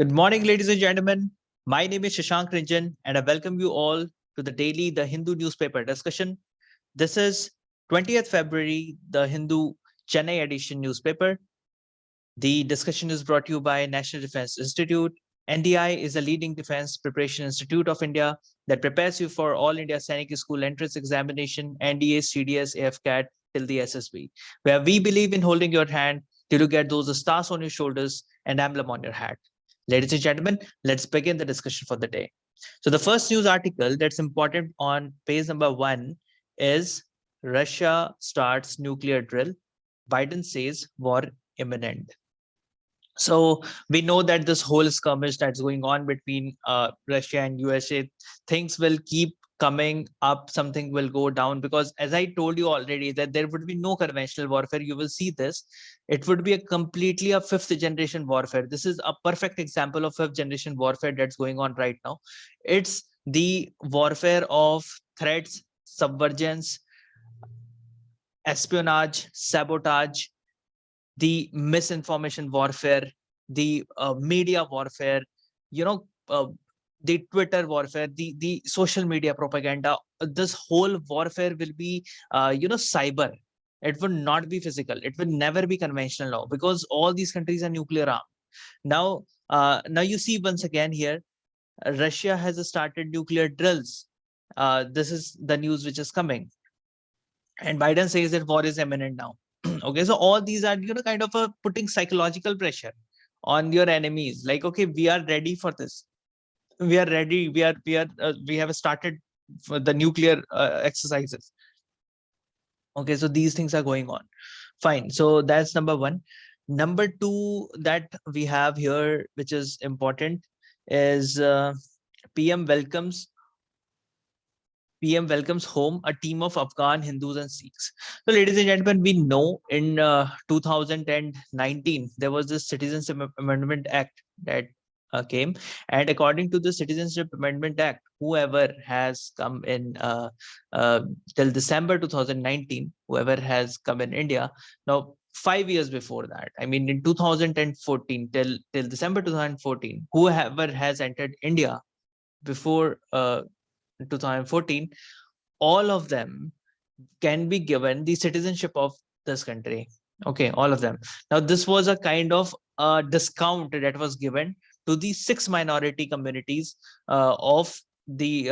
Good morning, ladies and gentlemen. My name is Shashank Ranjan, and I welcome you all to the daily The Hindu newspaper discussion. This is 20th February, The Hindu Chennai edition newspaper. The discussion is brought to you by National Defense Institute. NDI is a leading defense preparation institute of India that prepares you for all India Sainik School entrance examination, NDA, CDS, Afcat, till the SSB, where we believe in holding your hand till you get those stars on your shoulders and emblem on your hat. Ladies and gentlemen, let's begin the discussion for the day. So the first news article that's important on page number 1 is Russia starts nuclear drill. Biden says war imminent. So we know that this whole skirmish that's going on between Russia and USA, things will keep coming up, something will go down, because as I told you already that there would be no conventional warfare. You will see this. It would be a completely a fifth generation warfare. This is a perfect example of fifth generation warfare that's going on right now. It's the warfare of threats, subvergence, espionage, sabotage, the misinformation warfare, the media warfare, you know, the Twitter warfare, the social media propaganda. This whole warfare will be, cyber. It will not be physical. It will never be conventional now, because all these countries are nuclear armed. Now you see once again here, Russia has started nuclear drills. This is the news which is coming, and Biden says that war is imminent now. Okay, so all these are kind of putting psychological pressure on your enemies. Like, okay, we are ready for this. We are ready. We have started for the nuclear exercises. Okay, so these things are going on. Fine. So that's number one. Number two that we have here, which is important, is PM welcomes PM welcomes home a team of Afghan Hindus and Sikhs. So, ladies and gentlemen, we know in 2019 there was this Citizenship Amendment Act that came, and according to the Citizenship Amendment Act, whoever has come in till December 2019, whoever has come in India now. 5 years before that, I mean in 2014 till December 2014, whoever has entered India before 2014, all of them can be given the citizenship of this country. Okay, all of them. Now, this was a kind of discount that was given to the 6 minority communities of the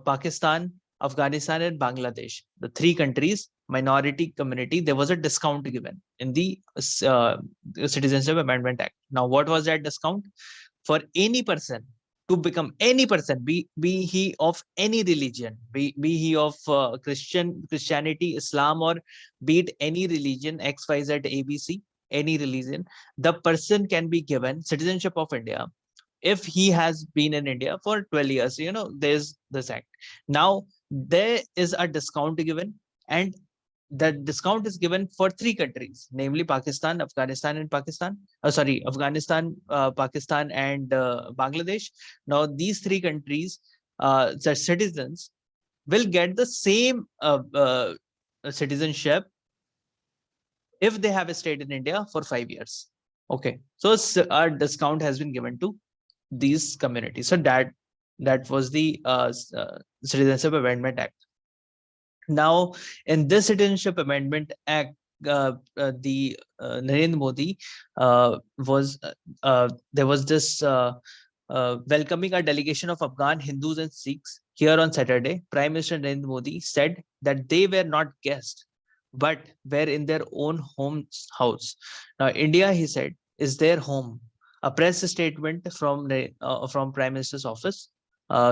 Pakistan, Afghanistan, and Bangladesh. The 3 countries, minority community, there was a discount given in the Citizenship Amendment Act. Now, what was that discount? For any person to become any person, be he of any religion, be he of Christianity, Islam, or be it any religion, XYZ, ABC, any religion, the person can be given citizenship of India if he has been in India for 12 years. There's this act. Now, there is a discount given, and the discount is given for 3 countries, namely Pakistan, Afghanistan, and Pakistan. Afghanistan, Pakistan, and Bangladesh. Now, these 3 countries, the citizens will get the same citizenship if they have stayed in India for 5 years. Okay, so a discount has been given to these communities. So that was the Citizenship Amendment Act. Now, in this Citizenship Amendment Act, the Narendra Modi there was this welcoming a delegation of Afghan Hindus and Sikhs here on Saturday. Prime Minister Narendra Modi said that they were not guests, but were in their own house. Now, India, he said, is their home. A press statement from Prime Minister's office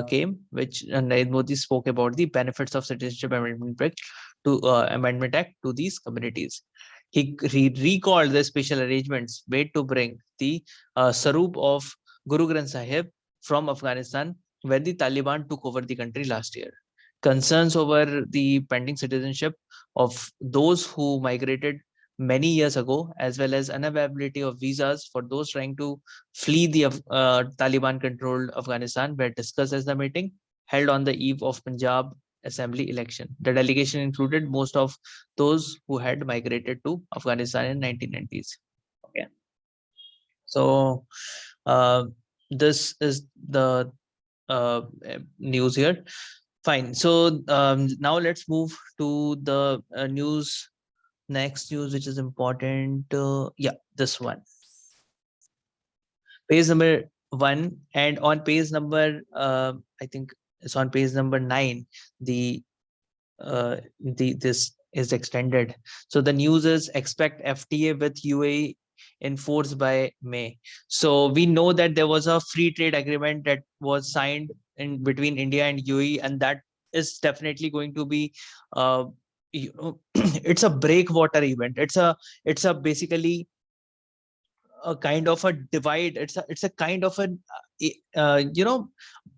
came, which Narendra Modi spoke about the benefits of Citizenship Amendment Act to these communities. He recalled the special arrangements made to bring the Sarup of Guru Granth Sahib from Afghanistan, where the Taliban took over the country last year. Concerns over the pending citizenship of those who migrated many years ago, as well as unavailability of visas for those trying to flee the Taliban-controlled Afghanistan, were discussed as the meeting held on the eve of Punjab Assembly election. The delegation included most of those who had migrated to Afghanistan in 1990s. Okay, so this is the news here. Fine. So now let's move to the next news, which is important. Yeah, this one. Page number 1, and on page number, I think it's on page number 9. This is extended. So the news is expect FTA with UAE enforced by May. So we know that there was a free trade agreement that was signed in between India and UAE, and that is definitely going to be, it's a breakwater event. It's a basically a kind of a divide. It's a kind of a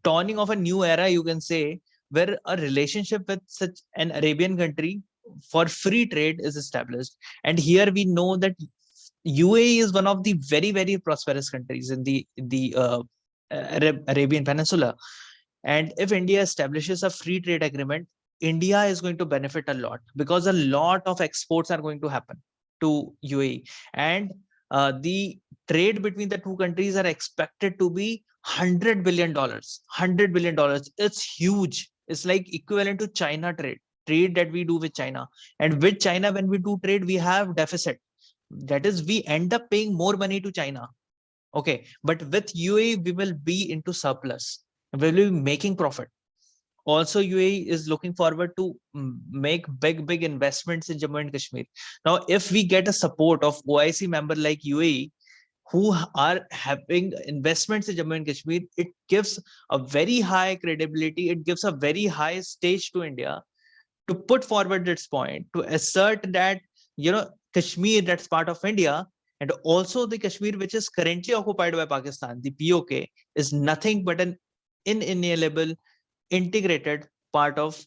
dawning of a new era, you can say, where a relationship with such an Arabian country for free trade is established. And here we know that UAE is one of the very, very prosperous countries in the Arabian Peninsula. And if India establishes a free trade agreement, India is going to benefit a lot, because a lot of exports are going to happen to UAE. And the trade between the two countries are expected to be $100 billion. $100 billion. It's huge. It's like equivalent to China trade that we do with China. And with China, when we do trade, we have deficit. That is, we end up paying more money to China. Okay, but with UAE, we will be into surplus. We will be making profit. Also, UAE is looking forward to make big investments in Jammu and Kashmir. Now, if we get a support of OIC member like UAE, who are having investments in Jammu and Kashmir, it gives a very high credibility. It gives a very high stage to India to put forward its point, to assert that, Kashmir, that's part of India, and also the Kashmir which is currently occupied by Pakistan, the POK, is nothing but an inalienable, integrated part of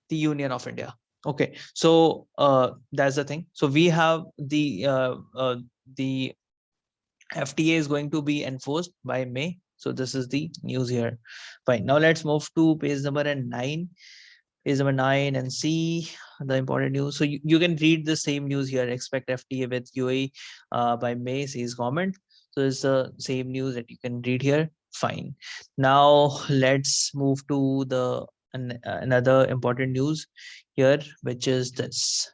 the Union of India. Okay, so that's the thing. So we have the FTA is going to be enforced by May. So this is the news here. Fine. Now let's move to page number 9. Page number 9 and see the important news. So you can read the same news here. Expect FTA with UAE by May, says government. So it's the same news that you can read here. Fine. Now let's move to the another important news here, which is this.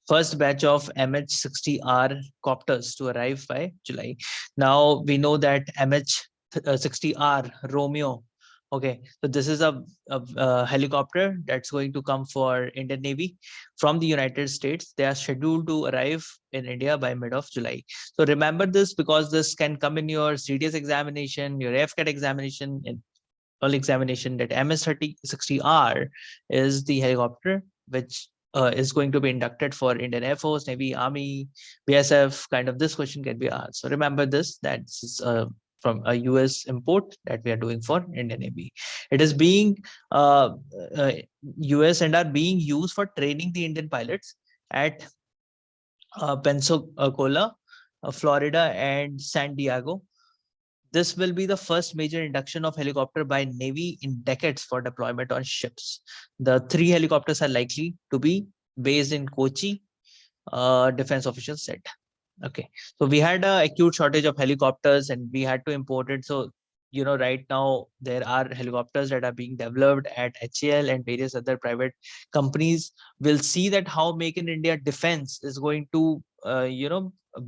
First batch of MH60R copters to arrive by July. Now we know that MH60R Romeo. Okay, so this is a helicopter that's going to come for Indian Navy from the United States. They are scheduled to arrive in India by mid of July. So remember this, because this can come in your CDS examination, your Afcat examination, in all examination, that MS-3060R is the helicopter which is going to be inducted for Indian Air Force, Navy, Army, BSF. Kind of this question can be asked. So remember this, that this is from a US import that we are doing for Indian Navy. It is being US and are being used for training the Indian pilots at Pensacola, Florida, and San Diego. This will be the first major induction of helicopter by Navy in decades for deployment on ships. The 3 helicopters are likely to be based in Kochi, defense officials said. Okay, so we had an acute shortage of helicopters and we had to import it. So, right now there are helicopters that are being developed at HAL and various other private companies. We'll see that how Make in India defense is going to,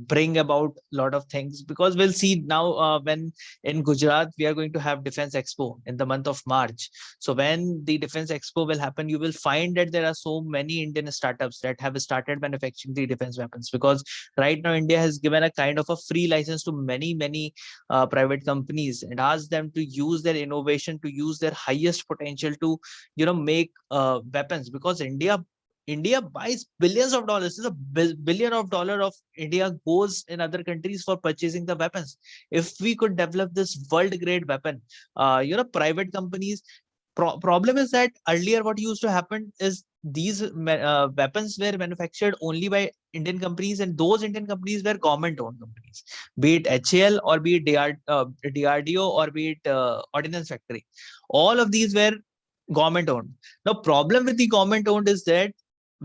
bring about a lot of things, because we'll see now when in Gujarat we are going to have Defense Expo in the month of March. So when the Defense Expo will happen, you will find that there are so many Indian startups that have started manufacturing the defense weapons, because right now India has given a kind of a free license to many private companies and asked them to use their innovation, to use their highest potential to make weapons, because India buys billions of dollars. This is a billion of dollar of India goes in other countries for purchasing the weapons. If we could develop this world grade weapon, private companies. Problem is that earlier what used to happen is these weapons were manufactured only by Indian companies, and those Indian companies were government owned companies, be it HAL or be it DRDO or be it Ordnance Factory. All of these were government owned. Now, problem with the government owned is that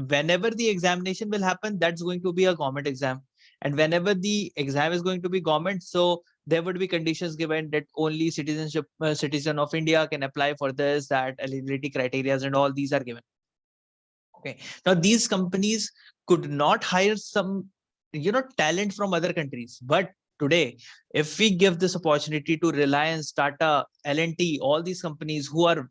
whenever the examination will happen, that's going to be a government exam. And whenever the exam is going to be government, so there would be conditions given that only citizen of India can apply for this, that eligibility criteria and all these are given. Okay. Now these companies could not hire some, talent from other countries. But today, if we give this opportunity to Reliance, Tata, L&T, all these companies who are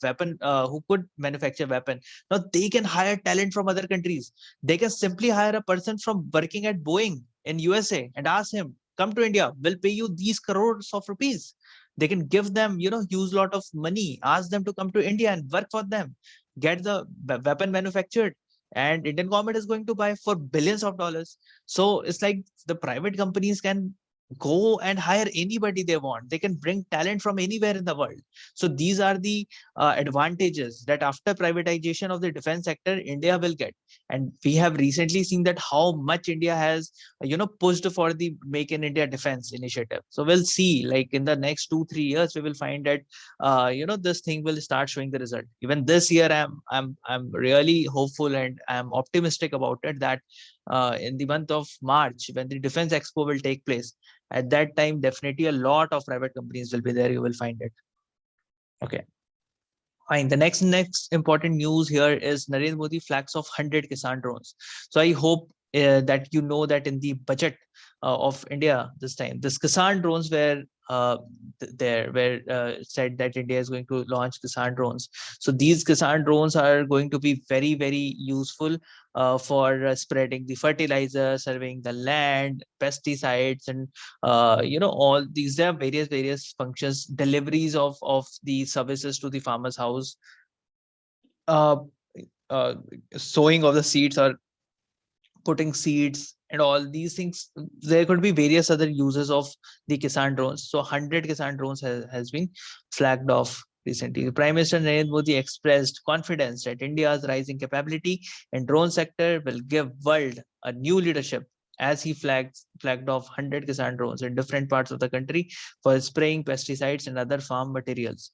who could manufacture weapon, now they can hire talent from other countries. They can simply hire a person from working at Boeing in USA and ask him, come to India, we'll pay you these crores of rupees. They can give them, huge lot of money, ask them to come to India and work for them, get the weapon manufactured, and Indian government is going to buy for billions of dollars. So it's like the private companies can go and hire anybody they want. They can bring talent from anywhere in the world. So these are the advantages that after privatization of the defense sector, India will get. And we have recently seen that how much India has, pushed for the Make in India defense initiative. So we'll see, like in the next 2-3 years, we will find that, this thing will start showing the result. Even this year, I'm really hopeful and I'm optimistic about it that in the month of March, when the Defense Expo will take place, at that time, definitely a lot of private companies will be there. You will find it. Okay. Fine. The next important news here is Narendra Modi flags of 100 Kisan drones. So I hope that you know that in the budget of India this time, this Kisan drones were there, where said that India is going to launch Kisan drones. So these Kisan drones are going to be very, very useful for spreading the fertilizer, surveying the land, pesticides, and all these. There are various functions, deliveries of the services to the farmer's house, uh, sowing of the seeds or putting seeds and all these things. There could be various other uses of the Kisan drones. So 100 Kisan drones has been flagged off recently. Prime Minister Narendra Modi expressed confidence that India's rising capability in drone sector will give world a new leadership, as he flagged off 100 Kisan drones in different parts of the country for spraying pesticides and other farm materials.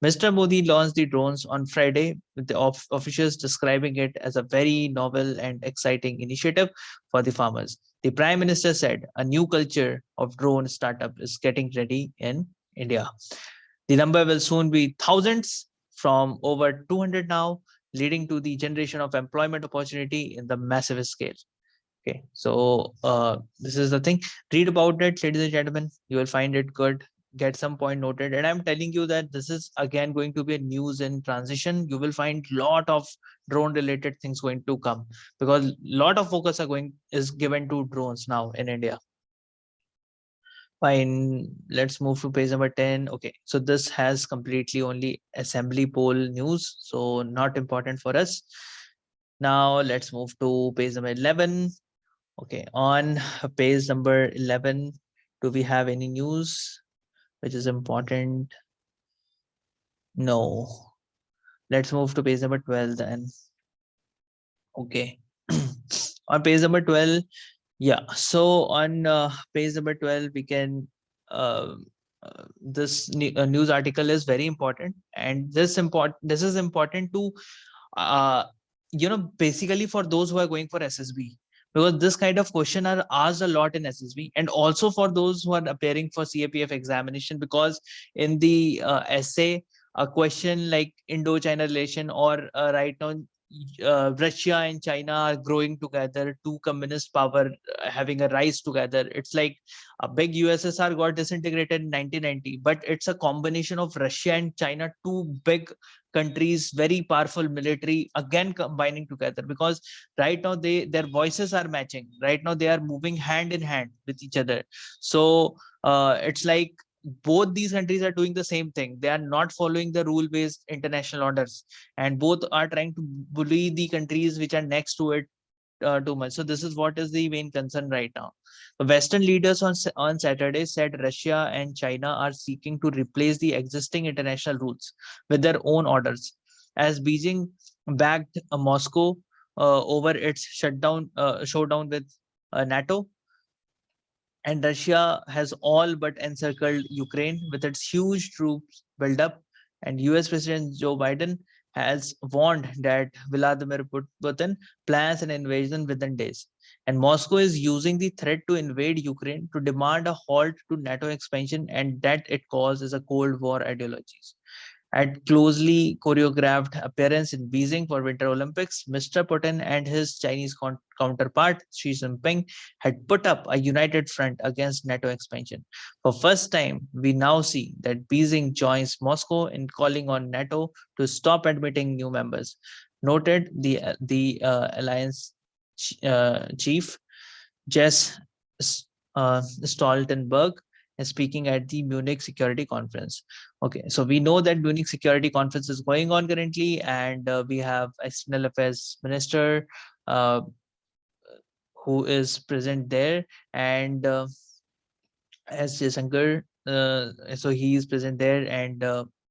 Mr. Modi launched the drones on Friday, with the officials describing it as a very novel and exciting initiative for the farmers. The Prime Minister said a new culture of drone startup is getting ready in India. The number will soon be thousands, from over 200 now, leading to the generation of employment opportunity in the massive scale. Okay, so this is the thing. Read about it, ladies and gentlemen. You will find it good. Get some point noted. And I'm telling you that this is again going to be a news in transition. You will find lot of drone related things going to come, because lot of focus is given to drones now in India. Fine, let's move to page number 10. Okay, so this has completely only assembly poll news, so not important for us. Now let's move to page number 11. Okay, on page number 11, do we have any news which is important? No. Let's move to page number 12 then. Okay. On page number 12, yeah. So on page number 12, we can, this news article is very important, and this is important to, basically for those who are going for SSB, because this kind of question are asked a lot in SSB, and also for those who are appearing for CAPF examination, because in the essay, a question like Indo-China relation, or right now Russia and China are growing together, two communist power having a rise together. It's like a big USSR got disintegrated in 1990, but it's a combination of Russia and China, two big countries, very powerful military, again combining together, because right now their voices are matching. Right now they are moving hand in hand with each other. So it's like both these countries are doing the same thing. They are not following the rule-based international orders, and both are trying to bully the countries which are next to it too much. So this is what is the main concern right now. The Western leaders on Saturday said Russia and China are seeking to replace the existing international rules with their own orders, as Beijing backed Moscow over its showdown with NATO, and Russia has all but encircled Ukraine with its huge troops buildup. And US President Joe Biden has warned that Vladimir Putin plans an invasion within days. And Moscow is using the threat to invade Ukraine to demand a halt to NATO expansion, and that it causes a Cold War ideologies. At closely choreographed appearance in Beijing for Winter Olympics, Mr. Putin and his Chinese counterpart Xi Jinping had put up a united front against NATO expansion. For first time, we now see that Beijing joins Moscow in calling on NATO to stop admitting new members. Noted the alliance chief Jess Stoltenberg is speaking at the Munich Security Conference. Okay, so we know that Munich Security Conference is going on currently, and we have External Affairs Minister who is present there, and as Jaishankar, so he is present there, and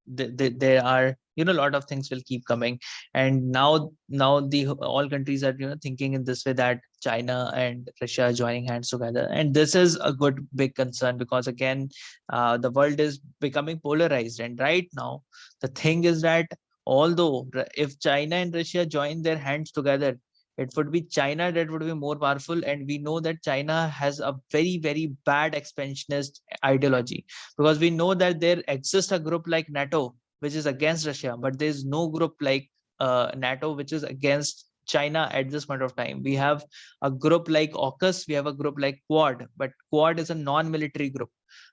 there are a lot of things will keep coming, and now the all countries are thinking in this way that China and Russia are joining hands together, and this is a good big concern because again, the world is becoming polarized, and right now the thing is that although if China and Russia join their hands together, it would be China that would be more powerful. And we know that China has a very, very bad expansionist ideology, because we know that there exists a group like NATO, which is against Russia, but there's no group like NATO, which is against China at this point of time. We have a group like AUKUS, we have a group like Quad, but Quad is a non-military group.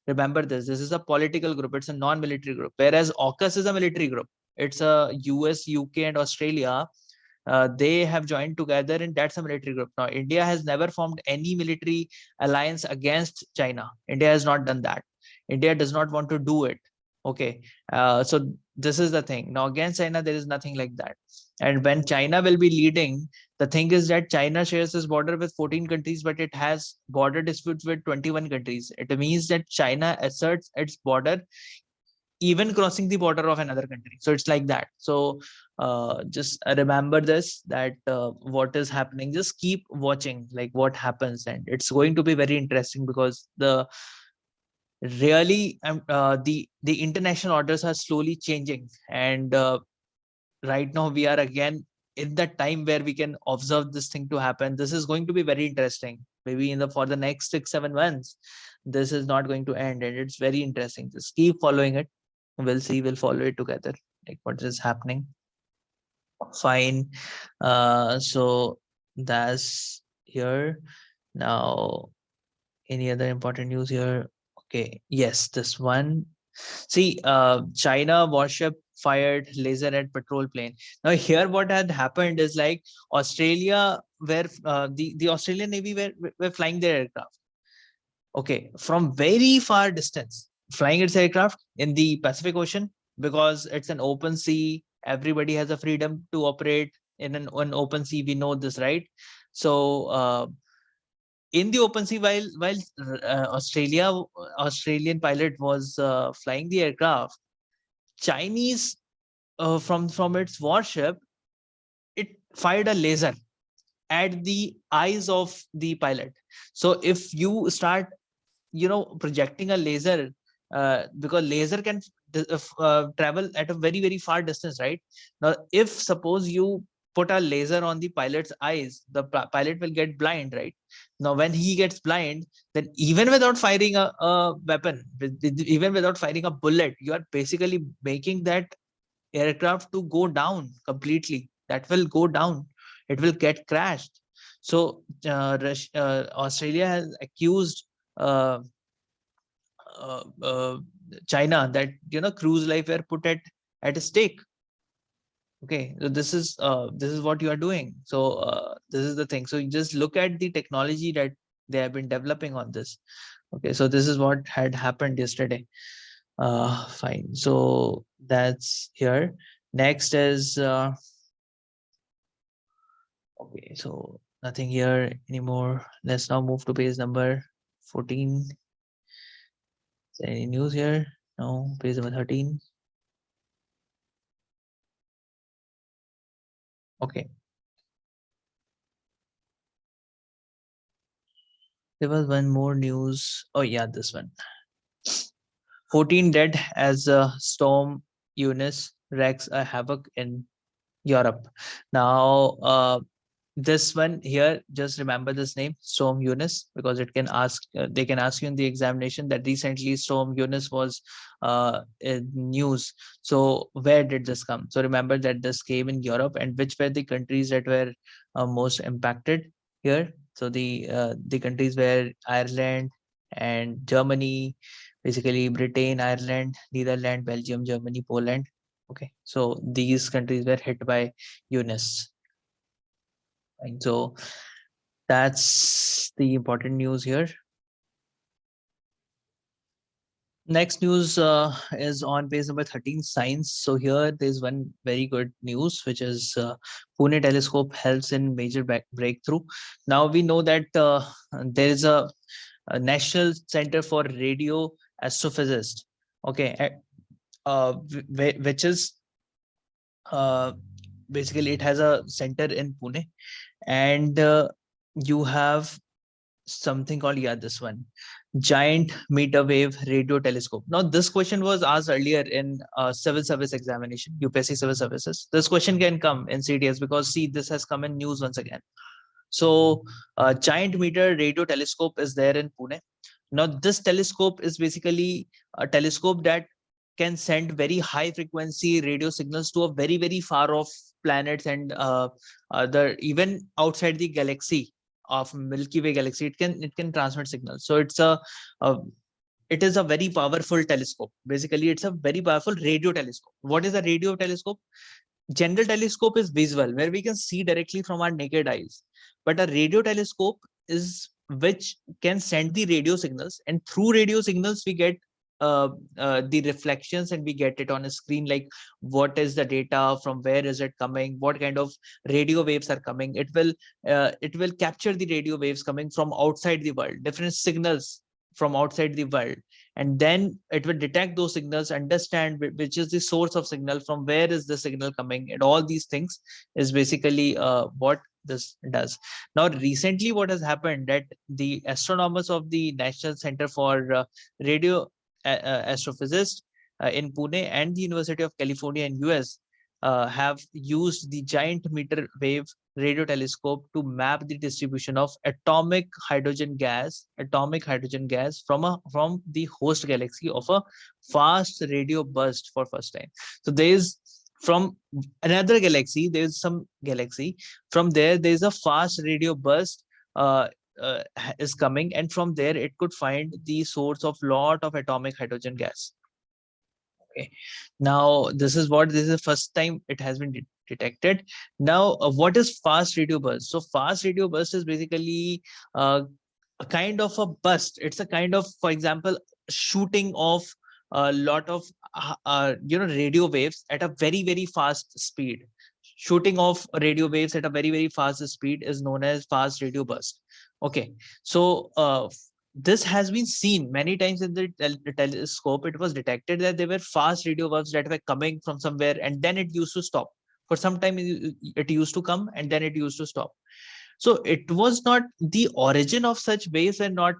Remember this is a political group, it's a non-military group, whereas AUKUS is a military group. It's a US, UK, and Australia, they have joined together, and that's a military group. Now, India has never formed any military alliance against China. India has not done that. India does not want to do it. Okay, so this is the thing. Now, against China, there is nothing like that. And when China will be leading, the thing is that China shares its border with 14 countries, but it has border disputes with 21 countries. It means that China asserts its border even crossing the border of another country. So it's like that. So just remember this, that what is happening, just keep watching like what happens, and it's going to be very interesting because the really the international orders are slowly changing, and right now we are again in that time where we can observe this thing to happen. This is going to be very interesting, maybe in the for the next 6-7 months. This is not going to end, and it's very interesting. Just keep following it. We'll see, we'll follow it together, like what is happening. Fine. So that's here. Now, any other important news here? Okay, yes, this one. See, China warship fired laser at patrol plane. Now here what had happened is like Australia, where the Australian Navy were flying their aircraft, okay, from very far distance, flying its aircraft in the Pacific Ocean, because it's an open sea. Everybody has a freedom to operate in an open sea. We know this, right? So in the open sea, while Australian pilot was flying the aircraft, Chinese from its warship, it fired a laser at the eyes of the pilot. So if you start projecting a laser, because laser can travel at a very, very far distance, right? Now if suppose you put a laser on the pilot's eyes, the pilot will get blind, right? Now when he gets blind, then even without firing a weapon, even without firing a bullet, you are basically making that aircraft to go down completely. That will go down, it will get crashed. So Australia has accused uh, China that cruise life were put at a stake. Okay, so this is what you are doing. So this is the thing. So you just look at the technology that they have been developing on this. Okay, so this is what had happened yesterday. Fine. So that's here. Next is okay. So nothing here anymore. Let's now move to page number 14. Is there any news here? No. Page number 13. Okay. There was one more news. Oh yeah, this one. 14 dead as Storm Eunice wreaks a havoc in Europe. Now, this one here, just remember this name, Storm Eunice, because it can ask, they can ask you in the examination that recently Storm Eunice was in news. So where did this come? So remember that this came in Europe, and which were the countries that were most impacted here. So the countries were Ireland and Germany, basically Britain, Ireland, Netherlands, Belgium, Germany, Poland. Okay, so these countries were hit by Eunice. And so that's the important news here. Next news is on page number 13, science. So here there's one very good news, which is Pune telescope helps in major breakthrough. Now we know that there is a National Center for Radio Astrophysicists, okay, which is basically it has a center in Pune, and you have something called, yeah, this one, giant meter wave radio telescope. Now this question was asked earlier in civil service examination, UPSC civil services. This question can come in CTS because see, this has come in news once again. So giant meter radio telescope is there in Pune. Now this telescope is basically a telescope that can send very high frequency radio signals to a very far off planets and other, even outside the galaxy of Milky Way galaxy. It can transmit signals. So a it is a very powerful telescope. Basically, it's a very powerful radio telescope. What is a radio telescope? General telescope is visual, where we can see directly from our naked eyes, but a radio telescope is which can send the radio signals, and through radio signals we get the reflections, and we get it on a screen, like what is the data, from where is it coming, what kind of radio waves are coming. It will capture the radio waves coming from outside the world, different signals from outside the world, and then it will detect those signals, understand which is the source of signal, from where is the signal coming, and all these things is basically what this does. Now recently what has happened, that the astronomers of the National Center for Radio Astrophysicists in Pune and the University of California in US have used the giant meter wave radio telescope to map the distribution of atomic hydrogen gas from the host galaxy of a fast radio burst for first time. So there is, from another galaxy, there's some galaxy, from there's a fast radio burst uh, is coming, and from there it could find the source of lot of atomic hydrogen gas. Okay, now this is the first time it has been detected. Now what is fast radio burst? So fast radio burst is basically a kind of a burst. It's a kind of, for example, shooting of a lot of radio waves at a very fast speed. Shooting of radio waves at a very fast speed is known as fast radio burst. Okay, so this has been seen many times in the telescope. It was detected that there were fast radio waves that were coming from somewhere, and then it used to stop. For some time it used to come, and then it used to stop. So it was not the origin of such waves, and not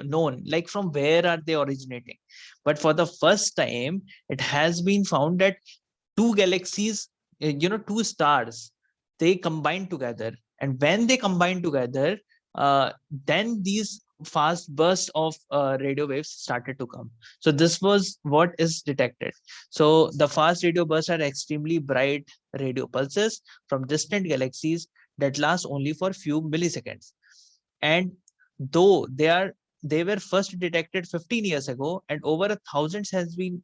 known, like from where are they originating. But for the first time, it has been found that two galaxies, two stars, they combine together, and when they combine together, then these fast bursts of radio waves started to come. So this was what is detected. So the fast radio bursts are extremely bright radio pulses from distant galaxies that last only for few milliseconds. And though they were first detected 15 years ago, and over 1,000 has been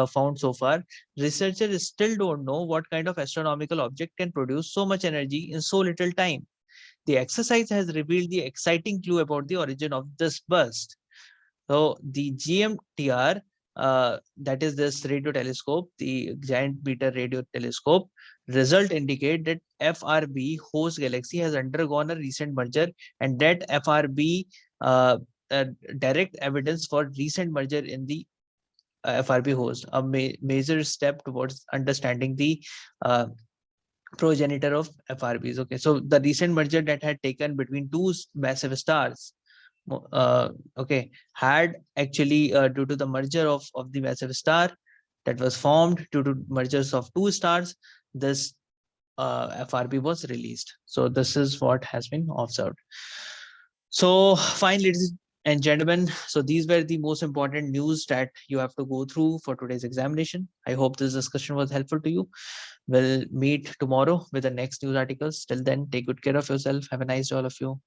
found so far, researchers still don't know what kind of astronomical object can produce so much energy in so little time. The exercise has revealed the exciting clue about the origin of this burst. So the GMTR, that is this radio telescope, the giant meter radio telescope, result indicate that FRB host galaxy has undergone a recent merger, and that FRB uh, direct evidence for recent merger in the FRB host, a major step towards understanding the progenitor of FRBs. Okay, so the recent merger that had taken between two massive stars, okay, had actually due to the merger of the massive star that was formed due to mergers of two stars, this FRB was released. So this is what has been observed. So fine, ladies and gentlemen, so these were the most important news that you have to go through for today's examination. I hope this discussion was helpful to you. We'll meet tomorrow with the next news articles. Till then, take good care of yourself. Have a nice day, all of you.